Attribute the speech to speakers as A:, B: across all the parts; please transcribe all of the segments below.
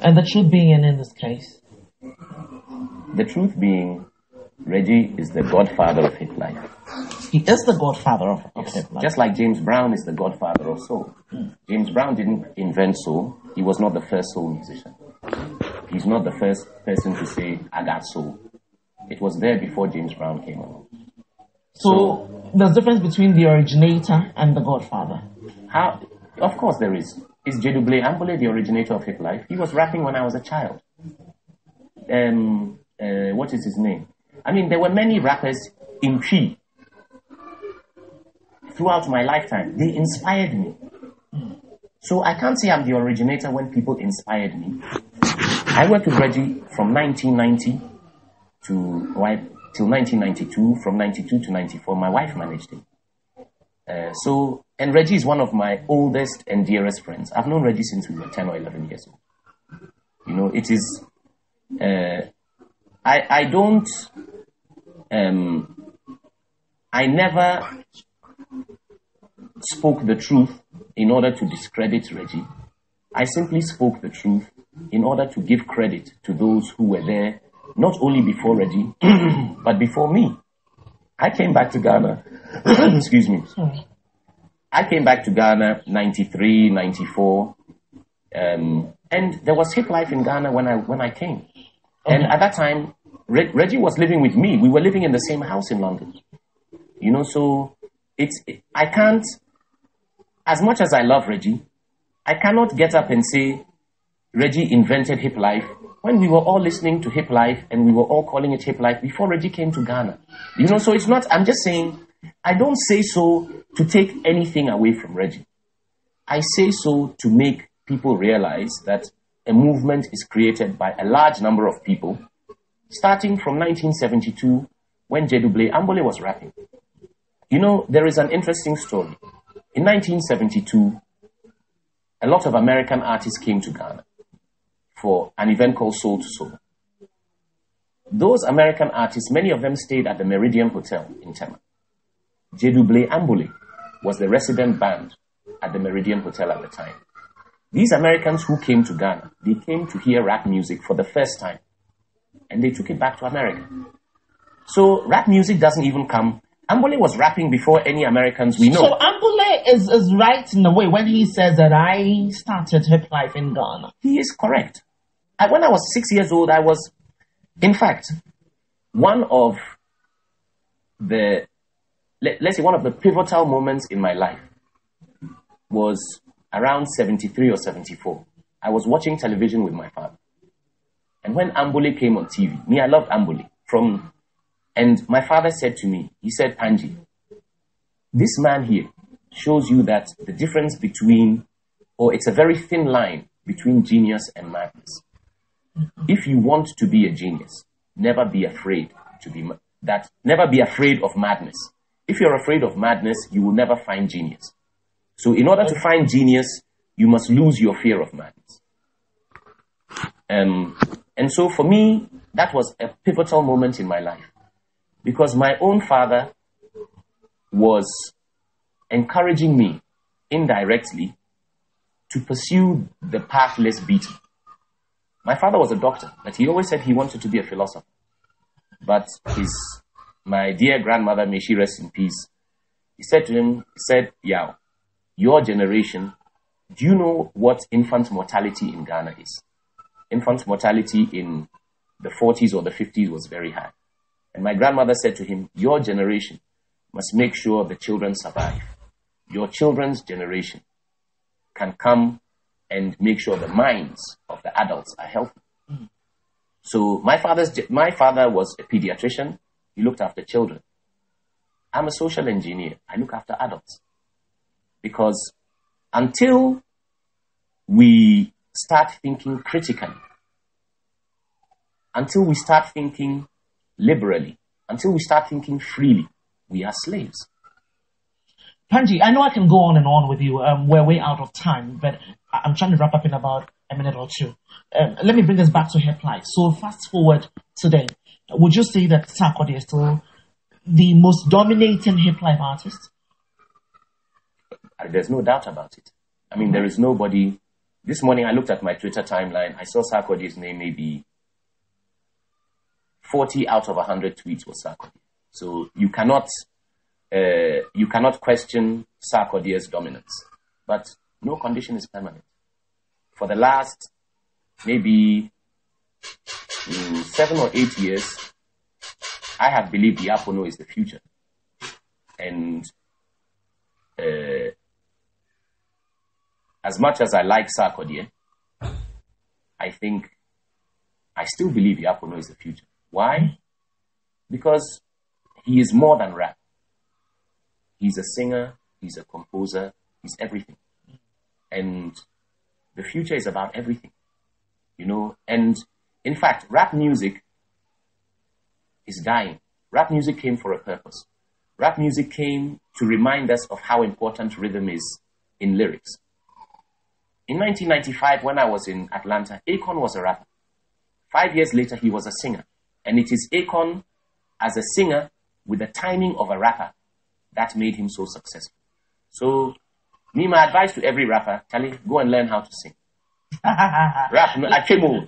A: And the truth being in this case?
B: The truth being, Reggie is the godfather of Hiplife.
A: He is the godfather of Hiplife.
B: Just like James Brown is the godfather of soul. James Brown didn't invent soul. He was not the first soul musician. He's not the first person to say, I got soul. It was there before James Brown came along.
A: So there's a difference between the originator and the godfather?
B: Of course there is. Is Jeduble Ambole the originator of Hiplife? He was rapping when I was a child. What is his name? I mean, there were many rappers in Chi throughout my lifetime. They inspired me. So I can't say I'm the originator when people inspired me. I worked with Reggie from 1990 till 1992. From 92 to 94, my wife managed him. And Reggie is one of my oldest and dearest friends. I've known Reggie since we were 10 or 11 years old. You know, it is... I never spoke the truth in order to discredit Reggie. I simply spoke the truth in order to give credit to those who were there, not only before Reggie, but before me. I came back to Ghana. Excuse me. I came back to Ghana 93, 94. And there was Hiplife in Ghana when I came. And at that time, Reggie was living with me. We were living in the same house in London. You know, so I can't, as much as I love Reggie, I cannot get up and say Reggie invented Hiplife when we were all listening to Hiplife and we were all calling it Hiplife before Reggie came to Ghana. You know, so it's not, I'm just saying, I don't say so to take anything away from Reggie. I say so to make people realize that a movement is created by a large number of people, starting from 1972 when Jeduble Ambole was rapping. You know, there is an interesting story. In 1972, a lot of American artists came to Ghana for an event called Soul to Soul. Those American artists, many of them stayed at the Meridian Hotel in Tema. Jeduble Ambole was the resident band at the Meridian Hotel at the time. These Americans who came to Ghana, they came to hear rap music for the first time. And they took it back to America. So rap music doesn't even come. Ambole was rapping before any Americans we know.
A: So Ambole is right in a way when he says that I started Hiplife in Ghana.
B: He is correct. When I was 6 years old, I was, in fact, one of the pivotal moments in my life was around 73 or 74. I was watching television with my father. And when Ambole came on TV, I loved Ambole. And my father said to me, he said, Angie, this man here shows you that the difference it's a very thin line between genius and madness. If you want to be a genius, never be afraid of madness. If you're afraid of madness, you will never find genius. So in order to find genius, you must lose your fear of madness. And so for me, that was a pivotal moment in my life. Because my own father was encouraging me indirectly to pursue the path less beaten. My father was a doctor, but he always said he wanted to be a philosopher. But my dear grandmother, may she rest in peace, he said to him, Yao, your generation, do you know what infant mortality in Ghana is? Infant mortality in the 40s or the 50s was very high. And my grandmother said to him, your generation must make sure the children survive. Your children's generation can come and make sure the minds of the adults are healthy. So my father was a pediatrician. He looked after children. I'm a social engineer. I look after adults. Because until we start thinking critically, until we start thinking liberally, until we start thinking freely, we are slaves.
A: Panji, I know I can go on and on with you. We're way out of time, but I'm trying to wrap up in about a minute or two. Let me bring us back to Hiplife. So fast forward today. Would you say that Sarkodie is still the most dominating Hiplife artist?
B: There's no doubt about it. I mean, there is nobody this morning I looked at my Twitter timeline. I saw Sarkodie's name, maybe 40 out of 100 tweets was Sarkodie. So you cannot question Sarkodie's dominance. But no condition is permanent. For the last maybe 7 or 8 years, I have believed the Pono is the future. And as much as I like Sarkodie, I think I still believe the Pono is the future. Why? Because he is more than rap. He's a singer, he's a composer, he's everything. And the future is about everything, you know. And in fact, rap music is dying. Rap music came for a purpose. Rap music came to remind us of how important rhythm is in lyrics. In 1995, when I was in Atlanta, Akon was a rapper. 5 years later, he was a singer. And it is Akon as a singer with the timing of a rapper that made him so successful. So, my advice to every rapper, Charlie, go and learn how to sing. Rap,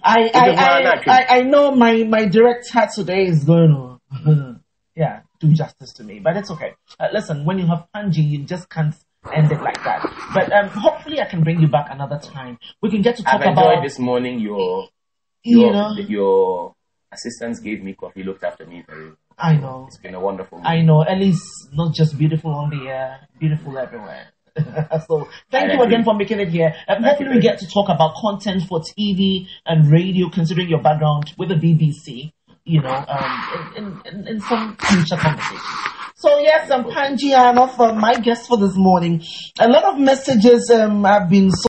A: I know my direct hat today is going to, do justice to me, but it's okay. Listen, when you have Panji, you just can't end it like that. But hopefully I can bring you back another time. We can get to talk about...
B: I've enjoyed this morning your assistants gave me coffee, looked after me very well.
A: I know.
B: It's been a wonderful morning.
A: I know. Ellie's not just beautiful on the air, beautiful everywhere. So thank you again for making it here. Hopefully we get to talk about content for TV and radio, considering your background with the BBC, you know, in some future conversations. So yes, Panji, I'm off my guest for this morning. A lot of messages have been